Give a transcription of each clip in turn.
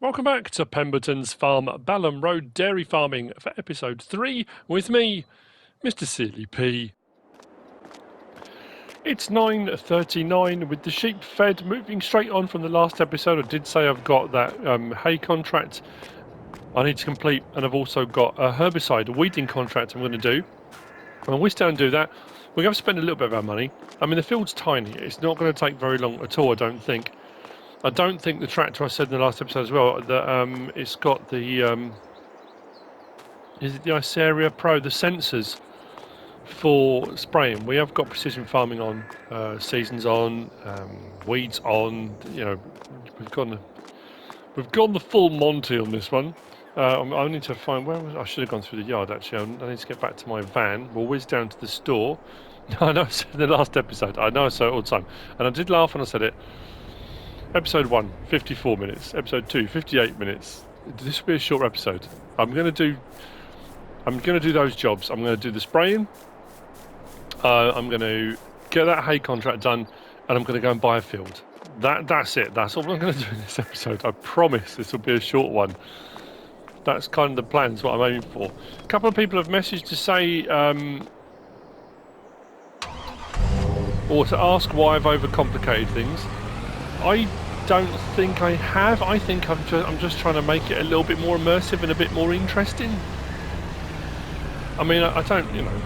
Welcome back to Pembertons Farm, BALLAM RD Dairy Farming for episode 3 with me, MrSealyp. It's 9:39 with the sheep fed, moving straight on from the last episode. I did say I've got that hay contract I need to complete, and I've also got a herbicide, a weeding contract I'm going to do. When we start and do that, we're going to spend a little bit of our money. I mean, the field's tiny. It's not going to take very long at all, I don't think. I don't think the tractor, I said in the last episode as well, that it's got the, is it the Iceria Pro, the sensors for spraying. We have got precision farming on, seasons on, weeds on, you know, we've gone the full Monty on this one. I need to find, I should have gone through the yard actually. I need to get back to my van. We'll whiz down to the store. I know I said in the last episode, I know I say it all the time, and I did laugh when I said it. Episode 1, 54 minutes. Episode 2, 58 minutes. This will be a short episode. I'm going to do those jobs. I'm going to do the spraying. I'm going to get that hay contract done, and I'm going to go and buy a field. That's it. That's all I'm going to do in this episode. I promise this will be a short one. That's kind of the plan. That's what I'm aiming for. A couple of people have messaged to say, or to ask why I've overcomplicated things. I don't think I have. I think I'm just trying to make it a little bit more immersive and a bit more interesting. I mean, I don't, you know.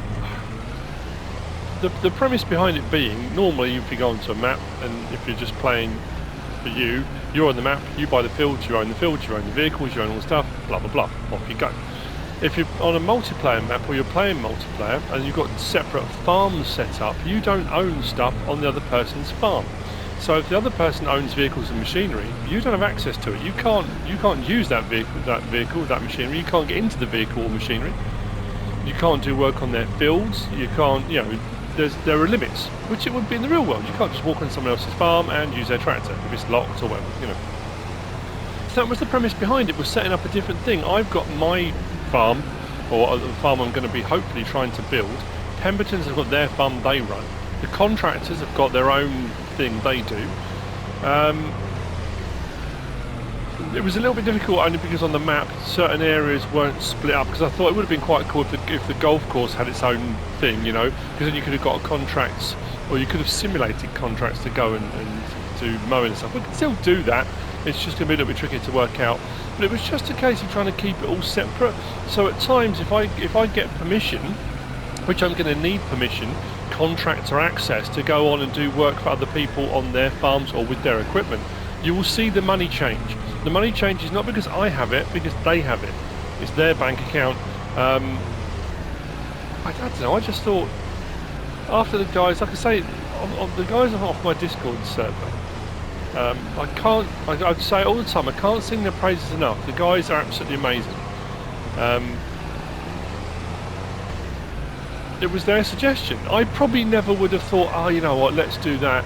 The premise behind it being, normally if you go onto a map and if you're just playing for you, you're on the map, you buy the fields, you own the fields, you own the vehicles, you own all the stuff, blah blah blah, off you go. If you're on a multiplayer map or you're playing multiplayer and you've got separate farms set up, you don't own stuff on the other person's farm. So if the other person owns vehicles and machinery, you don't have access to it. You can't use that vehicle, that machinery. You can't get into the vehicle or machinery. You can't do work on their fields. You can't, you know, there are limits, which it would be in the real world. You can't just walk on someone else's farm and use their tractor if it's locked or whatever, you know. So that was the premise behind it, was setting up a different thing. I've got my farm, or the farm I'm going to be hopefully trying to build. Pembertons have got their farm they run. The contractors have got their own thing they do. It was a little bit difficult only because on the map certain areas weren't split up, because I thought it would have been quite cool if the golf course had its own thing, you know, because then you could have got contracts, or you could have simulated contracts to go and do mowing and stuff. We can still do that, it's just going to be a little bit tricky to work out. But it was just a case of trying to keep it all separate. So at times if I get permission, which I'm going to need permission, contractor access to go on and do work for other people on their farms or with their equipment, you will see the money change. The money change is not because I have it, because they have it. It's their bank account. I don't know, I just thought, after the guys, like I say, the guys are off my Discord server. I'd say all the time, I can't sing their praises enough. The guys are absolutely amazing. It was their suggestion. I probably never would have thought, oh, you know what, let's do that.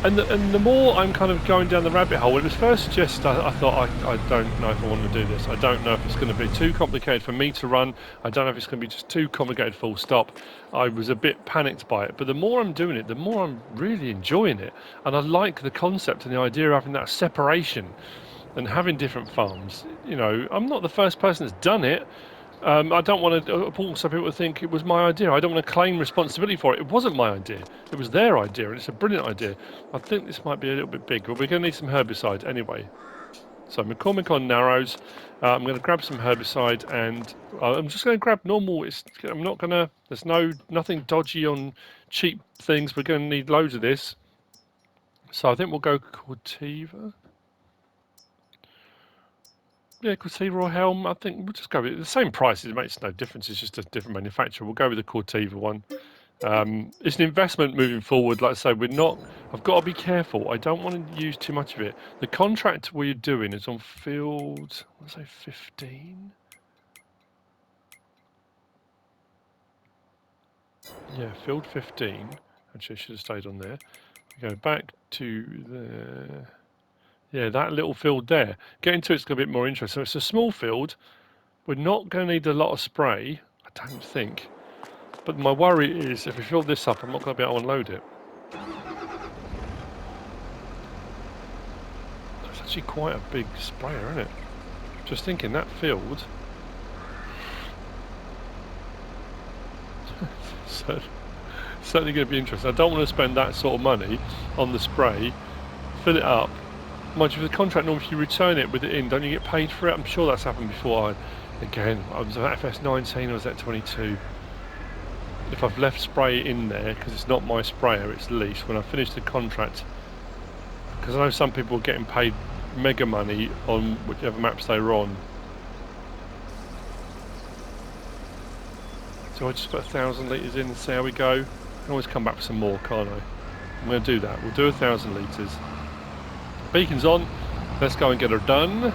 And the more I'm kind of going down the rabbit hole, when it was first suggested, I thought, I don't know if I want to do this. I don't know if it's going to be too complicated for me to run. I don't know if it's going to be just too complicated full stop. I was a bit panicked by it. But the more I'm doing it, the more I'm really enjoying it. And I like the concept and the idea of having that separation and having different farms. You know, I'm not the first person that's done it. I don't want to also people think it was my idea. I don't want to claim responsibility for it. It wasn't my idea. It was their idea, and it's a brilliant idea. I think this might be a little bit big, but we're going to need some herbicide anyway. So McCormick on narrows. I'm going to grab some herbicide, and I'm just going to grab normal. I'm not going to. There's nothing dodgy on cheap things. We're going to need loads of this. So I think we'll go Corteva. Yeah, Corteva or Helm, I think we'll just go with it. The same price, it makes no difference, it's just a different manufacturer. We'll go with the Corteva one. It's an investment moving forward, like I say, I've got to be careful, I don't want to use too much of it. The contract we're doing is on field, let's say 15? Yeah, field 15, actually I should have stayed on there. We go back to there. Yeah, that little field there. Getting to it's going to be a bit more interesting. So it's a small field. We're not going to need a lot of spray, I don't think. But my worry is if we fill this up, I'm not going to be able to unload it. That's actually quite a big sprayer, isn't it? Just thinking that field. So, certainly going to be interesting. I don't want to spend that sort of money on the spray, fill it up. Mind you, with the contract, normally if you return it with it in, don't you get paid for it? I'm sure that's happened before. I was at FS19, I was at 22. If I've left spray in there, because it's not my sprayer, it's lease, when I finish the contract, because I know some people are getting paid mega money on whichever maps they were on. So I just put 1,000 litres in and see how we go. I can always come back for some more, can't I? I'm going to do that. We'll do 1,000 litres. Beacon's on. Let's go and get her done.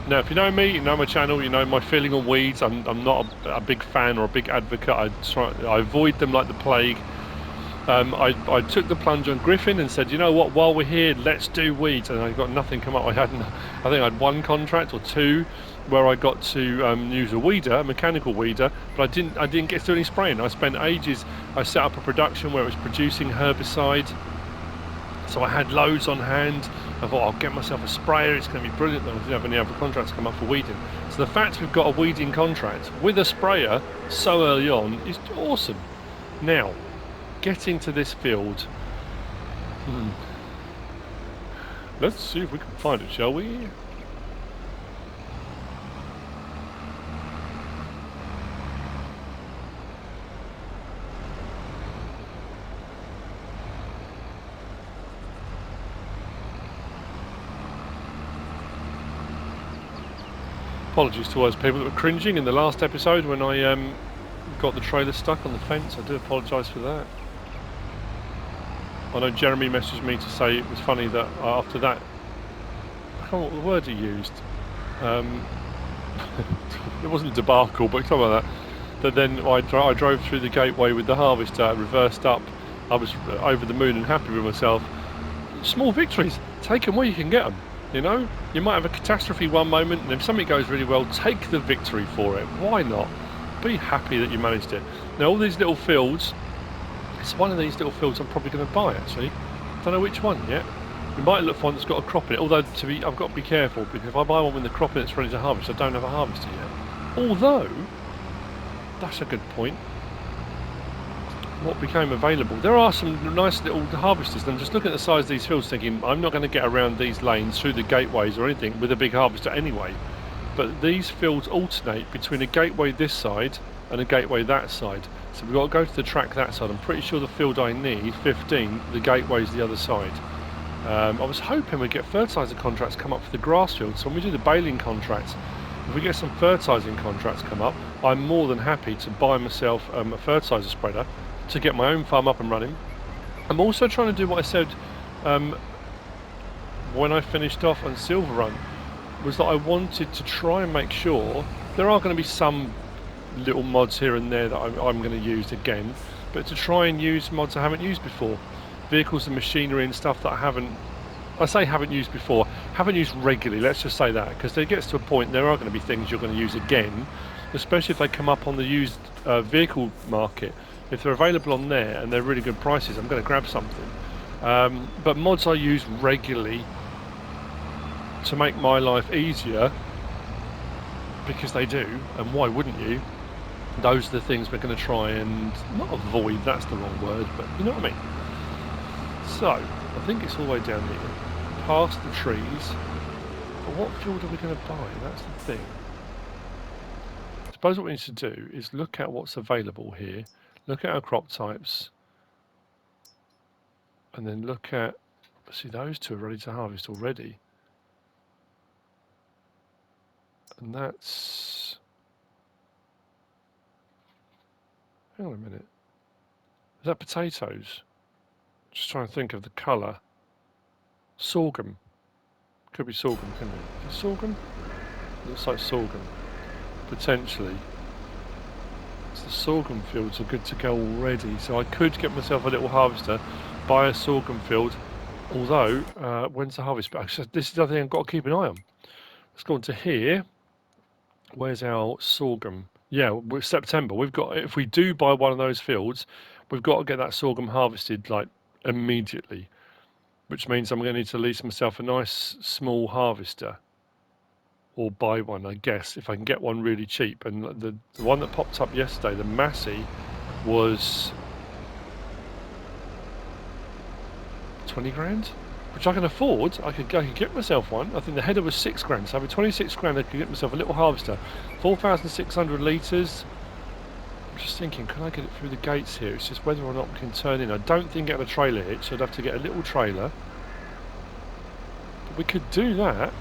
Now, if you know me, you know my channel, you know my feeling on weeds. I'm not a big fan or a big advocate. I avoid them like the plague. I took the plunge on Griffin and said, you know what, while we're here, let's do weeds. And I got nothing come up. I think I had one contract or two where I got to use a weeder, a mechanical weeder, but I didn't get to do any spraying. I spent ages. I set up a production where it was producing herbicide, so I had loads on hand. I thought I'll get myself a sprayer. It's going to be brilliant. I didn't have any other contracts come up for weeding. So the fact we've got a weeding contract with a sprayer so early on is awesome. Now, getting to this field. Let's see if we can find it, shall we? Apologies to those people that were cringing in the last episode when I got the trailer stuck on the fence. I do apologise for that. I know Jeremy messaged me to say it was funny that after that, I can't remember what the word he used. It wasn't debacle, but something like that. That then I drove through the gateway with the harvester, reversed up. I was over the moon and happy with myself. Small victories, take them where you can get them. You know, you might have a catastrophe one moment, and if something goes really well, take the victory for it. Why not? Be happy that you managed it. Now, all these little fields. It's one of these little fields I'm probably going to buy, actually. Don't know which one yet. We might look for one that's got a crop in it, although I've got to be careful, because if I buy one with the crop in it's ready to harvest, I don't have a harvester yet. Although, that's a good point. What became available? There are some nice little harvesters, and I'm just looking at the size of these fields thinking, I'm not going to get around these lanes through the gateways or anything with a big harvester anyway. But these fields alternate between a gateway this side and a gateway that side. So we've got to go to the track that side. I'm pretty sure the field I need, 15, the gateway's the other side. I was hoping we'd get fertiliser contracts come up for the grass field. So when we do the baling contracts, if we get some fertilising contracts come up, I'm more than happy to buy myself a fertiliser spreader to get my own farm up and running. I'm also trying to do what I said when I finished off on Silver Run, was that I wanted to try and make sure there are going to be some little mods here and there that I'm going to use again, but to try and use mods I haven't used before, vehicles and machinery and stuff that I haven't used before, haven't used regularly, let's just say that, because it gets to a point there are going to be things you're going to use again, especially if they come up on the used vehicle market. If they're available on there and they're really good prices, I'm going to grab something. But mods I use regularly to make my life easier, because they do, and why wouldn't you? Those are the things we're going to try and not avoid, that's the wrong word, but you know what I mean. So I think it's all the way down here past the trees, but what field are we going to buy? That's the thing. I suppose what we need to do is look at what's available here, look at our crop types, and then look at, see, those two are ready to harvest already, and that's, hang on a minute, is that potatoes? Just trying to think of the colour. Sorghum. Could be sorghum, couldn't it? Is it sorghum? Looks like sorghum. Potentially. So the sorghum fields are good to go already. So I could get myself a little harvester, buy a sorghum field. Although, when's the harvest? But this is the other thing I've got to keep an eye on. Let's go on to here. Where's our sorghum? Yeah, we're September. We've got, if we do buy one of those fields, we've got to get that sorghum harvested like immediately, which means I'm going to need to lease myself a nice small harvester, or buy one, I guess, if I can get one really cheap. And the one that popped up yesterday, the Massey, was 20 grand, which I can afford. I could get myself one. I think the header was 6 grand, so with 26 grand I could get myself a little harvester. 4,600 litres. I'm just thinking, can I get it through the gates here? It's just whether or not we can turn in. I don't think getting a trailer hitch, so I'd have to get a little trailer. But we could do that.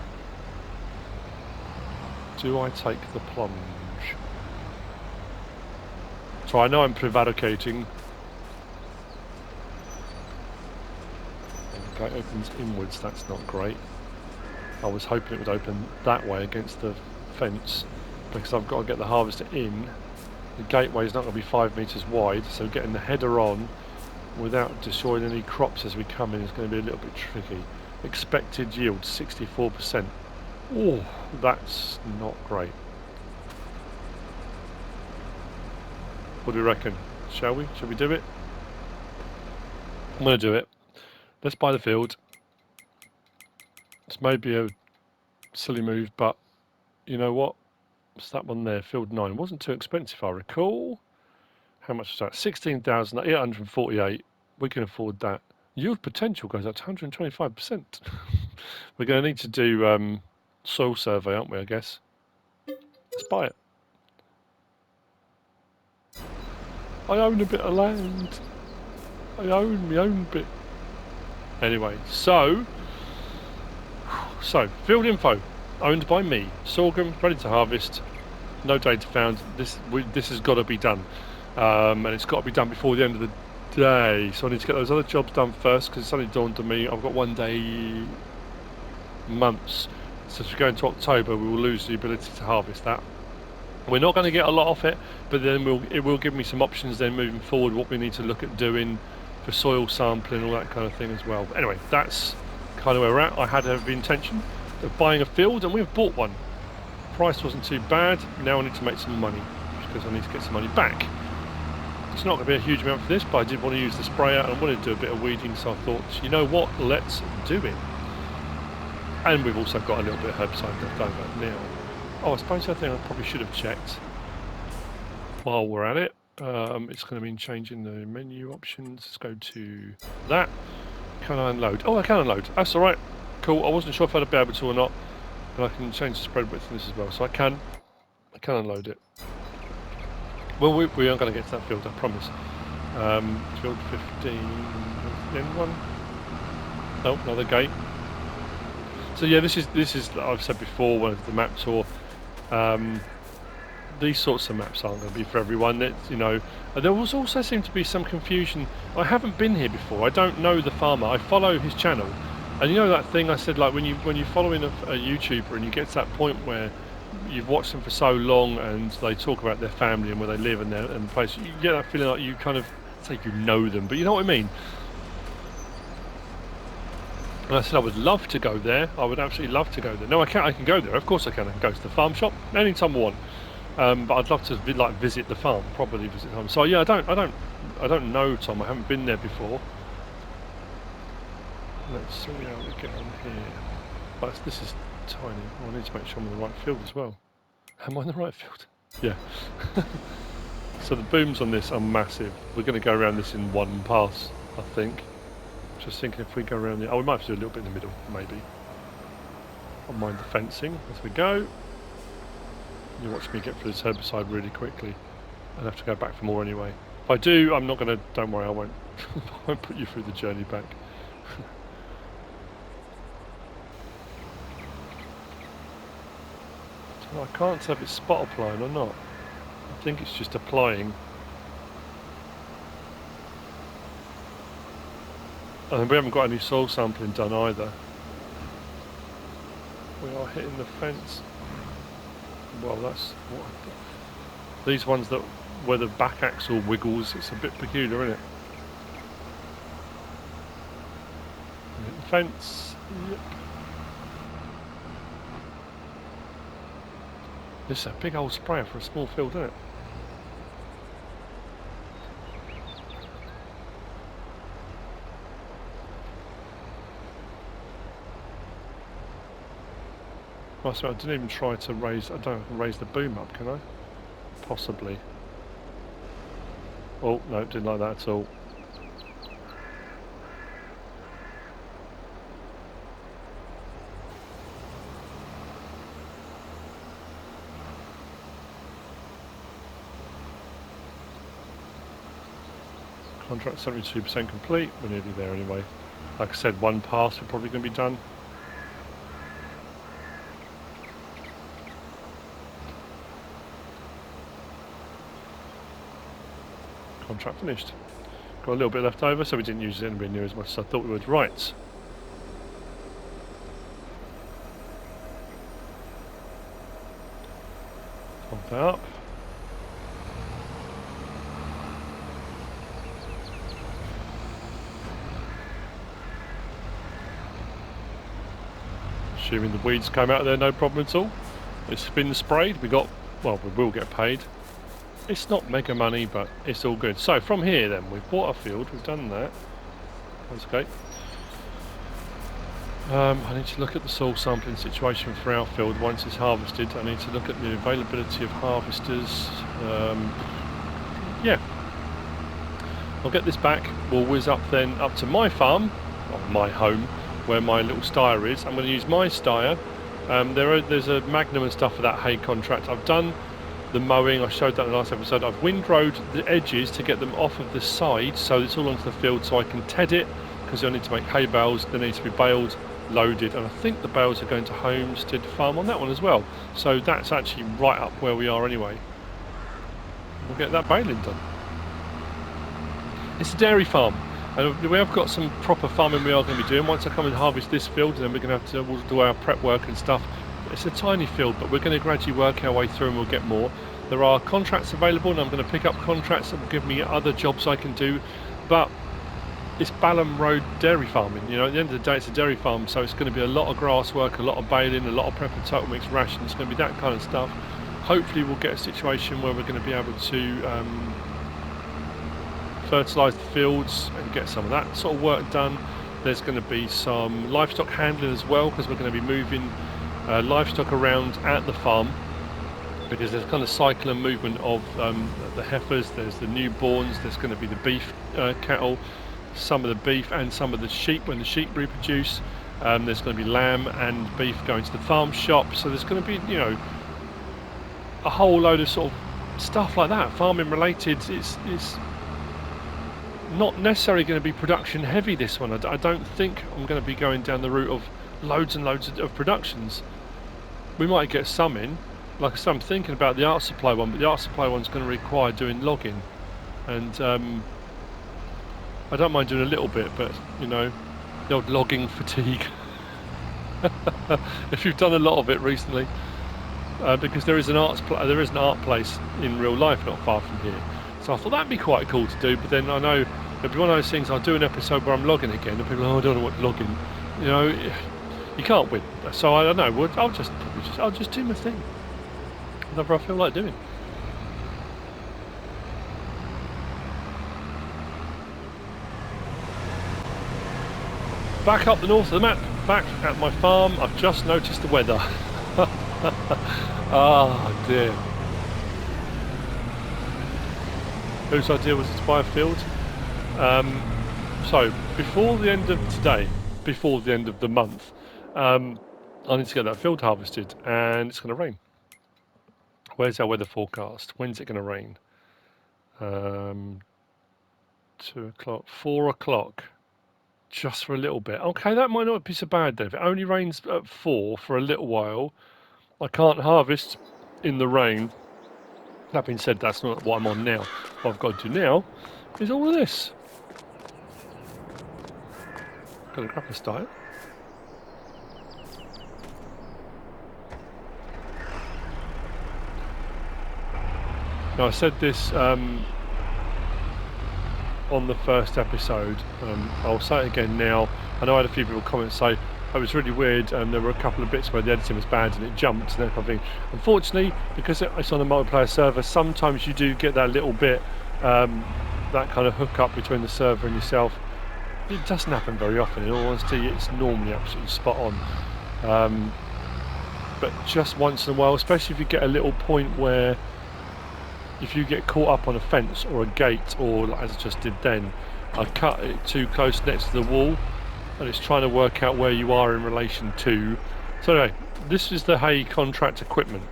Do I take the plunge? So I know I'm prevaricating. The gate opens inwards, that's not great. I was hoping it would open that way against the fence, because I've got to get the harvester in. The gateway is not going to be 5 metres wide, so getting the header on without destroying any crops as we come in is going to be a little bit tricky. Expected yield 64%. Oh, that's not great. What do you reckon? Shall we? Shall we do it? I'm going to do it. Let's buy the field. It's maybe a silly move, but you know what? What's that one there? Field 9. It wasn't too expensive, I recall. How much was that? 16,848. We can afford that. Yield potential goes up to 125%. We're going to need to do soil survey, aren't we, I guess? Let's buy it. I own a bit of land. I own my own bit. Anyway, so field info. Owned by me. Sorghum, ready to harvest. No data found. This has got to be done. And it's got to be done before the end of the day. So I need to get those other jobs done first, because it's only dawned on me I've got 1 day months. So as we go into October, we will lose the ability to harvest that. We're not going to get a lot off it, but then it will give me some options then moving forward, what we need to look at doing for soil sampling, all that kind of thing as well. But anyway, that's kind of where we're at. I had every intention of buying a field, and we've bought one. Price wasn't too bad. Now I need to make some money, because I need to get some money back. It's not going to be a huge amount for this, but I did want to use the sprayer, and I wanted to do a bit of weeding, so I thought, you know what, let's do it. And we've also got a little bit of herbicide left over now. Oh, I suppose the other thing I probably should have checked while we're at it, it's going to mean changing the menu options. Let's go to that. Can I unload? Oh, I can unload. That's all right. Cool. I wasn't sure if I'd be able to or not, but I can change the spread width in this as well. So I can unload it. Well, we are going to get to that field, I promise. Field 15, in one. Oh, another gate. So yeah, this is I've said before, one of the map tour. These sorts of maps aren't going to be for everyone. You know, there was also seemed to be some confusion. I haven't been here before. I don't know the farmer. I follow his channel, and you know that thing I said, like when you following a YouTuber and you get to that point where you've watched them for so long and they talk about their family and where they live and the place, you get that feeling like you kind of say you know them, but you know what I mean. And I said I would love to go there. I would absolutely love to go there. No, I can't. I can go there. Of course I can. I can go to the farm shop anytime I want. But I'd love to visit the farm, properly visit the farm. So yeah, I don't know, Tom. I haven't been there before. Let's see how we get on here. But this is tiny. I need to make sure I'm in the right field as well. Am I in the right field? Yeah. So the booms on this are massive. We're going to go around this in one pass, I think. Just thinking if we go around the... Oh, we might have to do a little bit in the middle, maybe. I'll mind the fencing as we go. You watch me get through this herbicide really quickly. I'll have to go back for more anyway. If I do, I'm not going to... Don't worry, I won't, I won't put you through the journey back. So I can't tell if it's spot applying or not. I think it's just applying. And we haven't got any soil sampling done either. We are hitting the fence. Well, that's what these ones that where the back axle wiggles, it's a bit peculiar, isn't it? Hit the fence. Yep. This is a big old sprayer for a small field, isn't it? I didn't even try to raise. I don't know if I can raise the boom up, can I? Possibly. Oh no, didn't like that at all. Contract 72% complete. We're nearly there anyway. Like I said, one pass we're probably going to be done. Contract finished. Got a little bit left over, so we didn't use it anywhere near as much as I thought we would. Right. Pump that up. Assuming the weeds came out of there, no problem at all. It's been sprayed. We will get paid. It's not mega money, but it's all good. So from here then, we've bought our field, we've done that. That's okay. I need to look at the soil sampling situation for our field once it's harvested. I need to look at the availability of harvesters. Yeah. I'll get this back. We'll whiz up then up to my farm, or my home, where my little styer is. I'm going to use my styer. There's a Magnum and stuff for that hay contract. I've done the mowing, I showed that in the last episode. I've windrowed the edges to get them off of the side so it's all onto the field so I can ted it, because I need to make hay bales. They need to be baled, loaded, and I think the bales are going to Homestead Farm on that one as well. So that's actually right up where we are anyway. We'll get that baling done. It's a dairy farm. And we have got some proper farming we are going to be doing. Once I come and harvest this field, and then we're going to have to we'll do our prep work and stuff. It's a tiny field, but we're going to gradually work our way through and we'll get more. There are contracts available, and I'm going to pick up contracts that will give me other jobs I can do. But it's BALLAM RD Dairy Farming. You know, at the end of the day, it's a dairy farm, so it's going to be a lot of grass work, a lot of baling, a lot of prep and total mix ration. It's going to be that kind of stuff. Hopefully, we'll get a situation where we're going to be able to fertilise the fields and get some of that sort of work done. There's going to be some livestock handling as well, because we're going to be moving livestock around at the farm, because there's kind of cycle and movement of the heifers, there's the newborns, there's going to be the beef cattle, some of the beef and some of the sheep when the sheep reproduce. There's going to be lamb and beef going to the farm shop, so there's going to be, you know, a whole load of sort of stuff like that, farming related. It's not necessarily going to be production heavy, this one. I don't think I'm going to be going down the route of loads and loads of productions. We might get some in. Like I said, I'm thinking about the art supply one, but the art supply one's going to require doing logging, and I don't mind doing a little bit, but you know, the old logging fatigue. If you've done a lot of it recently, because there is an art place in real life not far from here, so I thought that'd be quite cool to do. But then I know it'll be one of those things. I'll do an episode where I'm logging again, and people, oh, I don't know what logging. You know, you can't win. So I don't know. I'll just do my thing, whatever I feel like doing. Back up the north of the map, back at my farm. I've just noticed the weather. Ah, dear. Whose idea was it to buy a field? So before the end of today, before the end of the month, I need to get that field harvested, and it's going to rain. Where's our weather forecast? When's it going to rain? 2 o'clock, 4 o'clock, just for a little bit. Okay, that might not be so bad then. If it only rains at 4 for a little while, I can't harvest in the rain. That being said, that's not what I'm on now. What I've got to do now is all of this. Got a grapper style. Now, I said this on the first episode. I'll say it again now. I know I had a few people comment say it was really weird, and there were a couple of bits where the editing was bad and it jumped and that kind of thing. Unfortunately, because it's on a multiplayer server, sometimes you do get that little bit, that kind of hook up between the server and yourself. It doesn't happen very often. In all honesty, it's normally absolutely spot on. but just once in a while, especially if you get a little point where if you get caught up on a fence or a gate, or like as I just did then, I cut it too close next to the wall, and it's trying to work out where you are in relation to. So anyway, this is the hay contract equipment.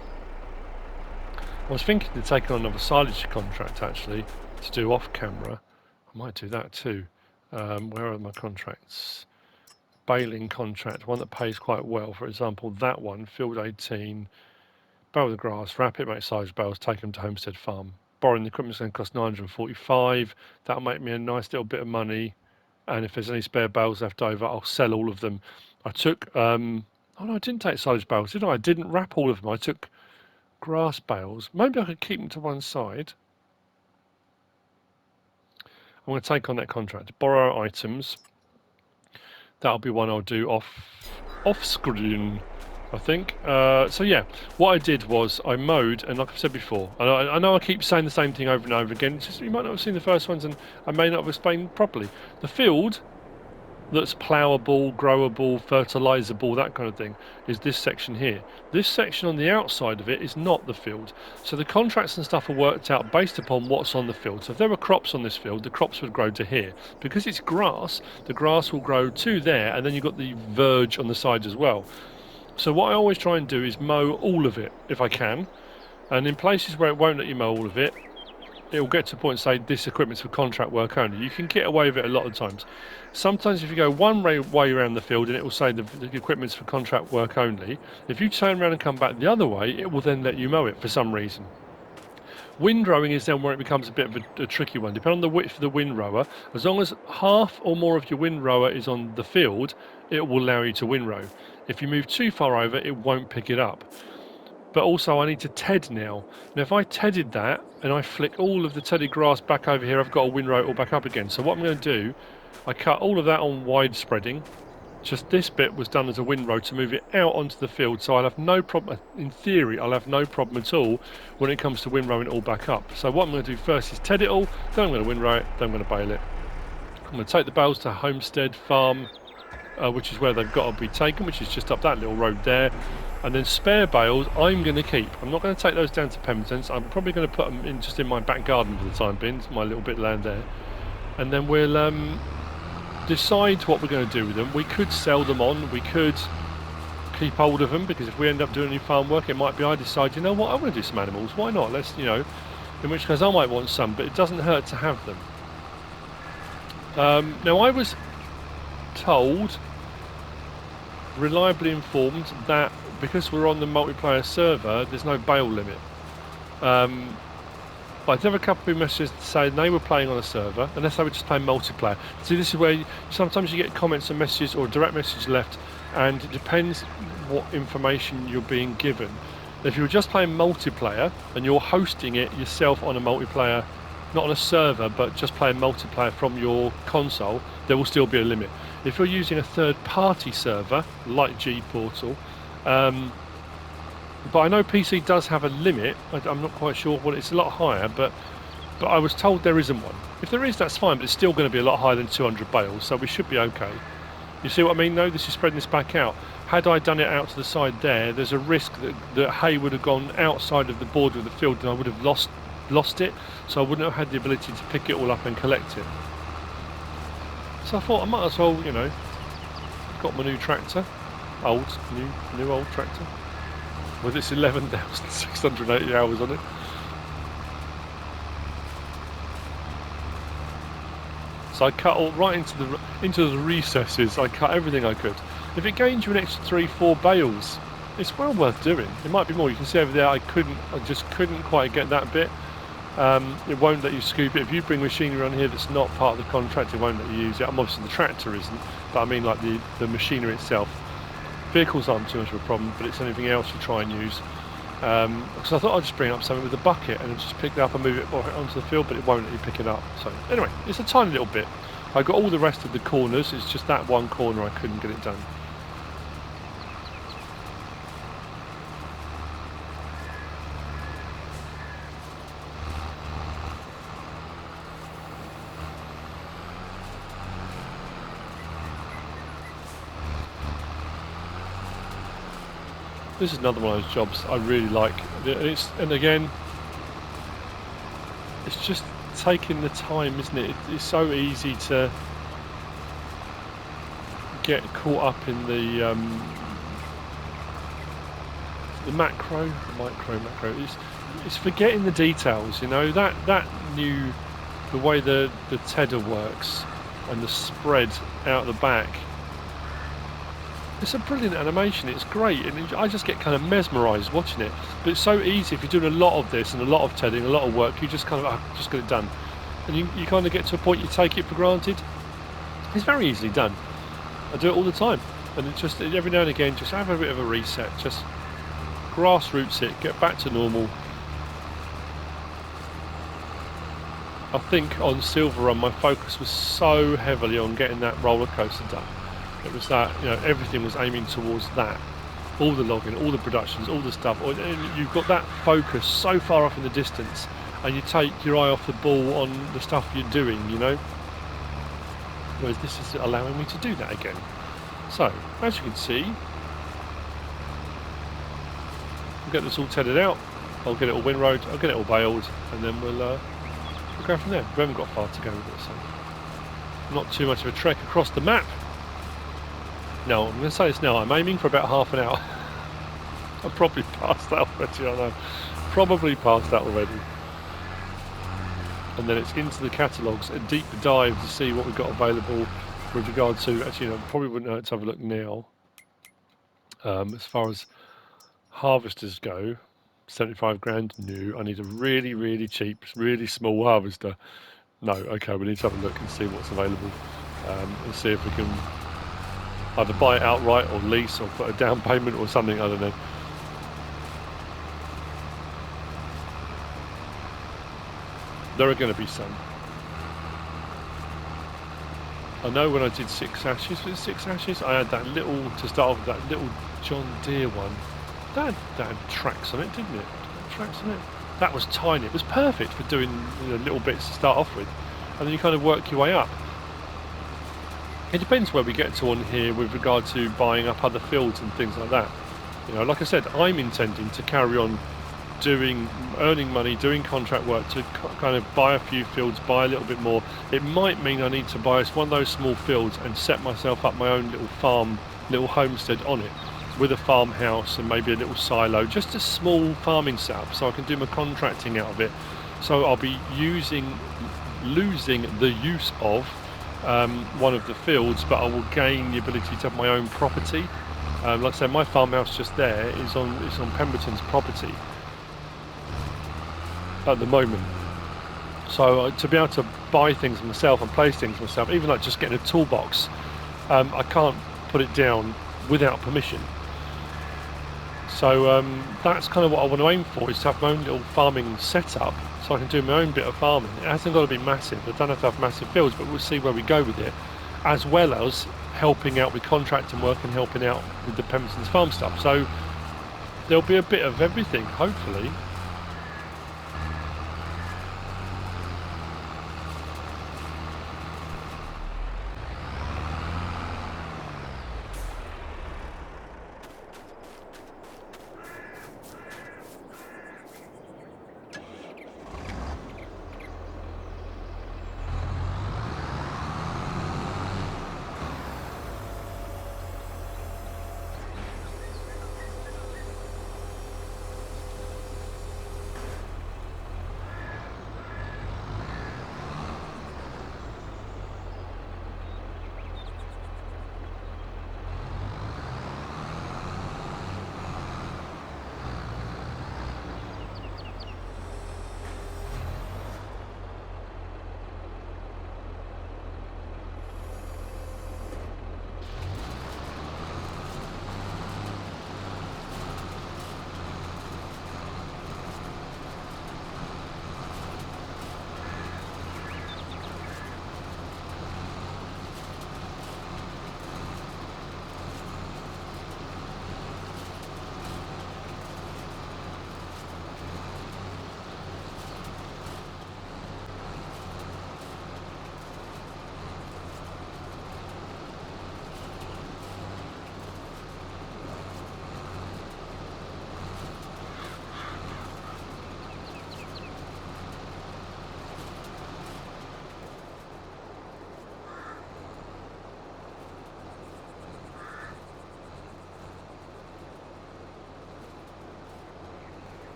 I was thinking of taking on another silage contract actually to do off camera. I might do that too. Where are my contracts? Baling contract, one that pays quite well. For example, that one, field 18, bale the grass, wrap it, make silage bales, take them to Homestead Farm. Borrowing the equipment's going to cost 945. That'll make me a nice little bit of money. And if there's any spare bales left over, I'll sell all of them. I took, oh no, I didn't take silage bales, did I? I didn't wrap all of them. I took grass bales. Maybe I could keep them to one side. I'm going to take on that contract. Borrow items. That'll be one I'll do off screen, I think. So yeah, what I did was I mowed, and like I've said before, and I know I keep saying the same thing over and over again. It's just, you might not have seen the first ones, and I may not have explained properly. The field that's ploughable, growable, fertilisable, that kind of thing, is this section here. This section on the outside of it is not the field. So the contracts and stuff are worked out based upon what's on the field. So if there were crops on this field, the crops would grow to here. Because it's grass, the grass will grow to there, and then you've got the verge on the side as well. So what I always try and do is mow all of it, if I can. And in places where it won't let you mow all of it, it will get to a point and say this equipment's for contract work only. You can get away with it a lot of times. Sometimes if you go one way around the field and it will say the equipment's for contract work only, if you turn around and come back the other way, it will then let you mow it for some reason. Windrowing is then where it becomes a bit of a tricky one. Depending on the width of the windrower, as long as half or more of your windrower is on the field, it will allow you to windrow. If you move too far over, it won't pick it up. But also I need to ted now. Now if I tedded that and I flick all of the tedded grass back over here, I've got to windrow it all back up again. So what I'm going to do, I cut all of that on wide spreading. Just this bit was done as a windrow to move it out onto the field, so I'll have no problem, in theory I'll have no problem at all when it comes to windrowing it all back up. So what I'm going to do first is ted it all, then I'm going to windrow it, then I'm going to bale it. I'm going to take the bales to Homestead Farm, which is where they've got to be taken, which is just up that little road there. And then spare bales I'm going to keep. I'm not going to take those down to Pembertons. I'm probably going to put them in just in my back garden for the time being. It's my little bit of land there. And then we'll decide what we're going to do with them. We could sell them on. We could keep hold of them, because if we end up doing any farm work, it might be I decide, you know what, I want to do some animals. Why not? Let's, you know, in which case I might want some, but it doesn't hurt to have them. Now I was told, reliably informed, that because we're on the multiplayer server, there's no bale limit. But I did have a couple of messages to say they were playing on a server, unless they were just playing multiplayer. See, this is where sometimes you get comments and messages or a direct message left, and it depends what information you're being given. If you're just playing multiplayer and you're hosting it yourself on a multiplayer, not on a server, but just playing multiplayer from your console, there will still be a limit. If you're using a third-party server like Gportal, but I know PC does have a limit. I'm not quite sure what it's a lot higher, but I was told there isn't one. If there is, that's fine, but it's still going to be a lot higher than 200 bales, so we should be okay. You see what I mean? No, this is spreading this back out. Had I done it out to the side there's a risk that hay would have gone outside of the border of the field, and I would have lost it, so I wouldn't have had the ability to pick it all up and collect it. So I thought I might as well, you know, got my new tractor, old tractor, with its 11,680 hours on it. So I cut all right into the recesses. I cut everything I could. If it gains you an extra 3-4 bales, it's well worth doing. It might be more. You can see over there, I just couldn't quite get that bit. It won't let you scoop it. If you bring machinery on here that's not part of the contract, it won't let you use it. Obviously the tractor isn't, but I mean like the machinery itself. Vehicles aren't too much of a problem, but it's anything else you try and use. Because I thought I'd just bring up something with a bucket and just pick it up and move it onto the field, but it won't let you pick it up. So anyway, it's a tiny little bit. I got all the rest of the corners, it's just that one corner I couldn't get it done. This is another one of those jobs I really like. And again, it's just taking the time, isn't it? It's so easy to get caught up in the macro. It's forgetting the details, you know. The way the tedder works and the spread out the back. It's a brilliant animation. It's great, and I just get kind of mesmerised watching it. But it's so easy if you're doing a lot of this and a lot of tedding, a lot of work. You just kind of just get it done, and you kind of get to a point you take it for granted. It's very easily done. I do it all the time, and it just every now and again just have a bit of a reset, just grassroots it, get back to normal. I think on Silver Run my focus was so heavily on getting that roller coaster done. It was that, you know, everything was aiming towards that. All the logging, all the productions, all the stuff. And you've got that focus so far off in the distance, and you take your eye off the ball on the stuff you're doing, you know. Whereas this is allowing me to do that again. So, as you can see, we'll get this all tedded out. I'll get it all windrowed, I'll get it all baled, and then we'll go from there. We haven't got far to go with it, so not too much of a trek across the map. No, I'm going to say this now. I'm aiming for about half an hour. I'm probably past that already, I know. Probably past that already. And then it's into the catalogues, a deep dive to see what we've got available with regard to, actually, you know, probably wouldn't know, let's have a look now. As far as harvesters go, 75 grand, no. I need a really, really cheap, really small harvester. No, okay, we need to have a look and see what's available. And see if we can either buy it outright or lease or put a down payment or something, I don't know. There are going to be some. I know when I did 6 ashes, was it 6 ashes? I had that little, to start off with, that little John Deere one. That had tracks on it, didn't it? Tracks on it. That was tiny. It was perfect for doing, you know, little bits to start off with. And then you kind of work your way up. It depends where we get to on here with regard to buying up other fields and things like that. You know, like I said, I'm intending to carry on earning money, doing contract work to kind of buy a few fields, buy a little bit more. It might mean I need to buy one of those small fields and set myself up my own little farm, little homestead on it, with a farmhouse and maybe a little silo, just a small farming setup, so I can do my contracting out of it. So I'll be losing the use of one of the fields, but I will gain the ability to have my own property. Like I said, my farmhouse just there is on Pembertons property at the moment. So to be able to buy things myself and place things myself, even like just getting a toolbox, I can't put it down without permission. So that's kind of what I want to aim for, is to have my own little farming setup, so I can do my own bit of farming. It hasn't got to be massive. I don't have to have massive fields, but we'll see where we go with it, as well as helping out with contracting work and helping out with the Pembertons farm stuff. So there'll be a bit of everything, hopefully.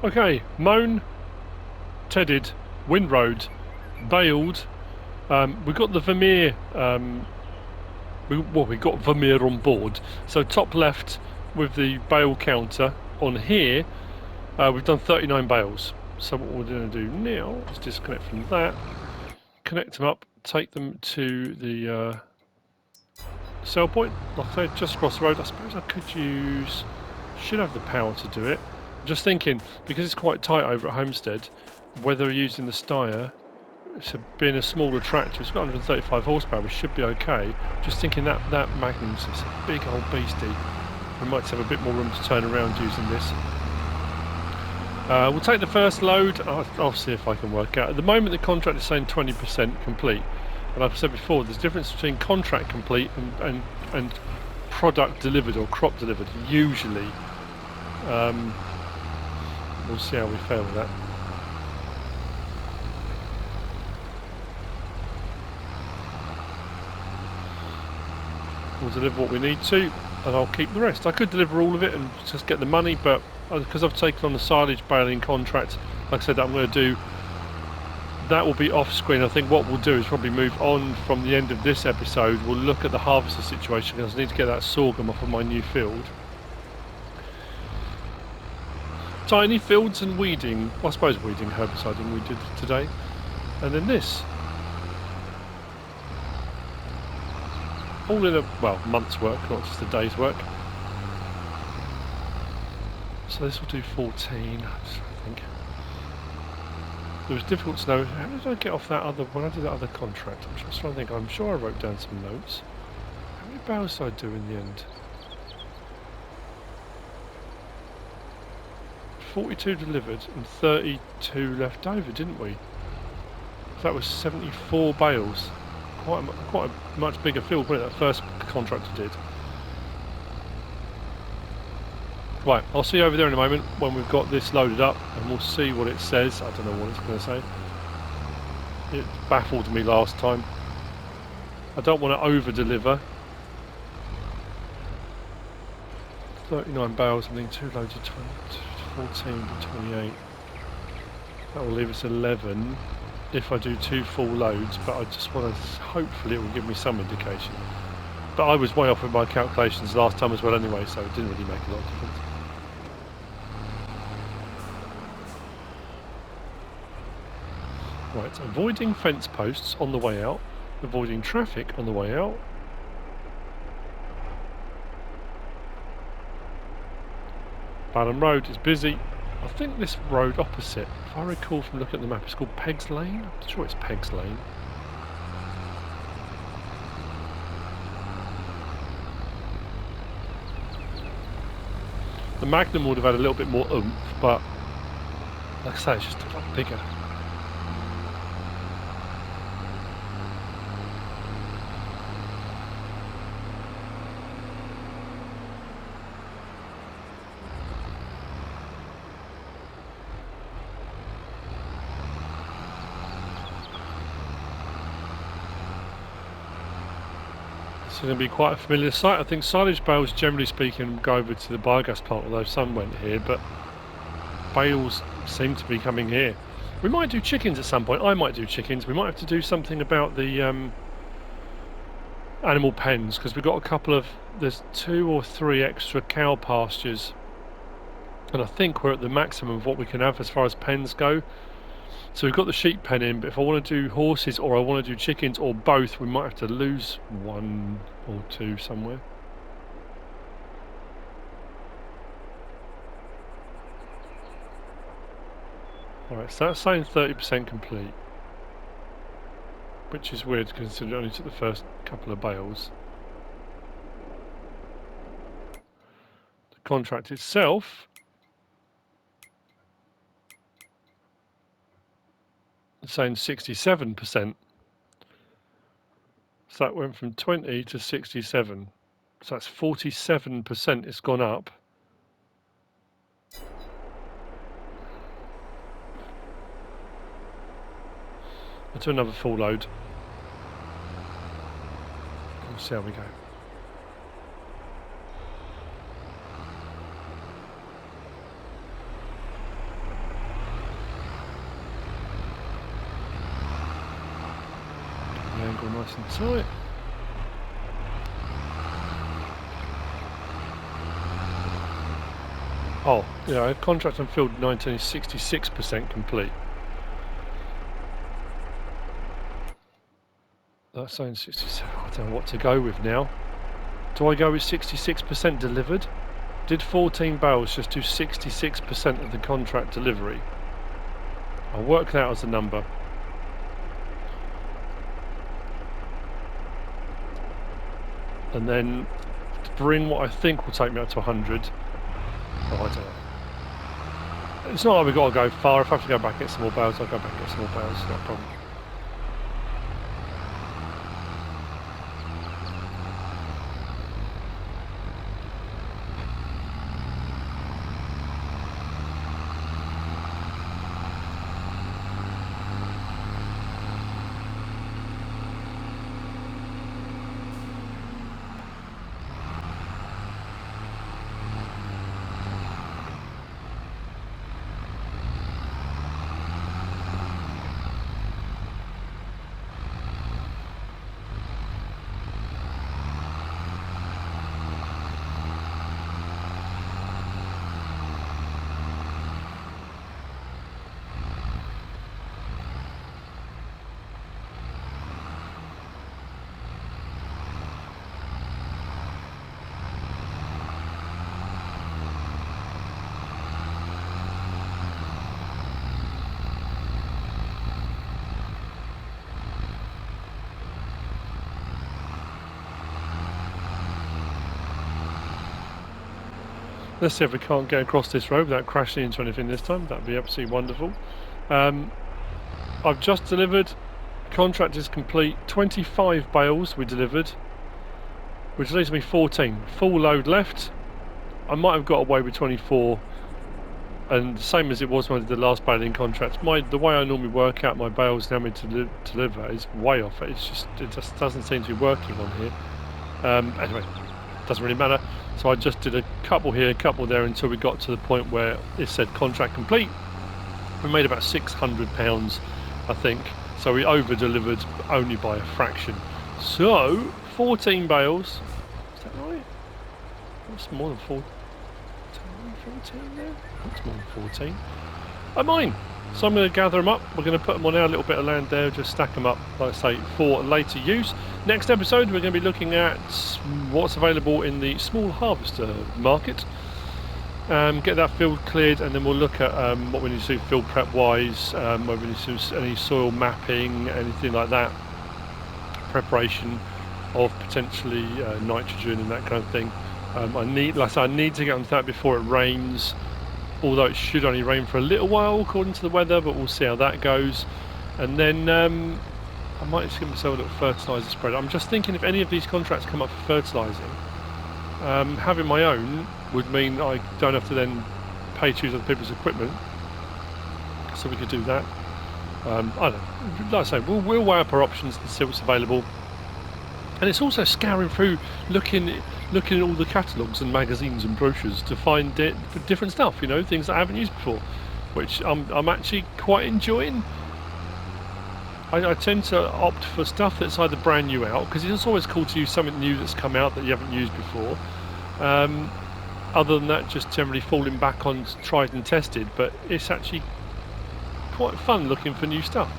Okay, mown, tedded, windrowed, baled. We've got the Vermeer. We got Vermeer on board. So top left with the bale counter on here, we've done 39 bales. So what we're going to do now is disconnect from that, connect them up, take them to the sell point. Like I said, just across the road. I suppose I could use. Should have the power to do it. Just thinking, because it's quite tight over at Homestead, whether using the Steyr, being a smaller tractor, it's got 135 horsepower, we should be okay. Just thinking that Magnum's it's a big old beastie. We might have a bit more room to turn around using this. We'll take the first load. I'll see if I can work out. At the moment, the contract is saying 20% complete. And I've said before, there's a difference between contract complete and product delivered or crop delivered, usually. We'll see how we fare with that. We'll deliver what we need to, and I'll keep the rest. I could deliver all of it and just get the money, but because I've taken on the silage baling contract, like I said, I'm going to do, that will be off screen. I think what we'll do is probably move on from the end of this episode. We'll look at the harvester situation, because I need to get that sorghum off of my new field. Tiny fields and weeding, well, I suppose weeding, herbiciding we did today. And then this. All in a, well, month's work, not just a day's work. So this will do 14, I think. It was difficult to know, how did I get off that other, when I did that other contract? I'm just trying to think, I'm sure I wrote down some notes. How many bales did I do in the end? 42 delivered and 32 left over, didn't we? That was 74 bales. Quite a much bigger field, wasn't it, that first contractor did. Right, I'll see you over there in a moment when we've got this loaded up, and we'll see what it says. I don't know what it's going to say. It baffled me last time. I don't want to over-deliver. 39 bales, I think 2 loads of 14 to 28. That will leave us 11 if I do 2 full loads, but I just want to, hopefully it will give me some indication. But I was way off with my calculations last time as well anyway, so it didn't really make a lot of difference. Right, avoiding fence posts on the way out, avoiding traffic on the way out. Ballam Road is busy. I think this road opposite, if I recall from looking at the map, it's called Peg's Lane. I'm sure it's Peg's Lane. The Magnum would have had a little bit more oomph, but like I say, it's just a lot bigger. It's going to be quite a familiar sight. I think silage bales, generally speaking, go over to the biogas plant, although some went here, but bales seem to be coming here. We might do chickens at some point. I might do chickens. We might have to do something about the animal pens, because we've got a couple of, there's 2 or 3 extra cow pastures, and I think we're at the maximum of what we can have as far as pens go. So we've got the sheep pen in, but if I want to do horses or I want to do chickens or both, we might have to lose 1 or 2 somewhere. Alright, so that's saying 30% complete, which is weird considering it only took the first couple of bales. The contract itself, it's saying 67%. So that went from 20 to 67. So that's 47% it's gone up. I'll do another full load. We'll see how we go. angle nice and tight. Oh, yeah, contract on field 19 is 66% complete. That's saying 67. I don't know what to go with now. Do I go with 66% delivered? Did 14 bales just do 66% of the contract delivery? I'll work that as a number. And then to bring what I think will take me up to 100. Oh, I don't know. It's not like we've got to go far. If I have to go back and get some more bales, I'll go back and get some more bales. Not a problem. Let's see if we can't get across this road without crashing into anything this time. That'd be absolutely wonderful. I've just delivered. Contract is complete. 25 bales we delivered, which leaves me 14. Full load left. I might have got away with 24, and same as it was when I did the last baling contract. The way I normally work out my bales now to deliver is way off. It just doesn't seem to be working on here. Anyway, doesn't really matter. So I just did a couple here, a couple there until we got to the point where it said contract complete. We made about £600, I think. So we over-delivered only by a fraction. So 14 bales. Is that right? That's more than 14 there. That's more than 14. Oh, mine. So I'm going to gather them up. We're going to put them on our little bit of land there, just stack them up, like I say, for later use. Next episode, we're going to be looking at what's available in the small harvester market. Get that field cleared, and then we'll look at what we need to do field prep wise, whether we need to do any soil mapping, anything like that. Preparation of potentially nitrogen and that kind of thing. I need to get onto that before it rains. Although it should only rain for a little while according to the weather, but we'll see how that goes. And then I might just give myself a little fertiliser spread. I'm just thinking if any of these contracts come up for fertilising, having my own would mean I don't have to then pay to use other people's equipment. So we could do that. I don't know. Like I say, we'll weigh up our options and see what's available. And it's also scouring through, looking at all the catalogues and magazines and brochures to find different stuff, you know, things that I haven't used before, which I'm actually quite enjoying. I tend to opt for stuff that's either brand new out, because it's always cool to use something new that's come out that you haven't used before. Other than that, just generally falling back on tried and tested, but it's actually quite fun looking for new stuff.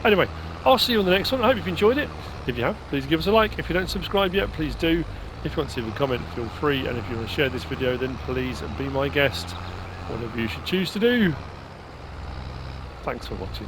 Anyway, I'll see you on the next one. I hope you've enjoyed it. If you have, please give us a like. If you don't subscribe yet, please do. If you want to leave a comment, feel free. And if you want to share this video, then please be my guest. Whatever you should choose to do. Thanks for watching.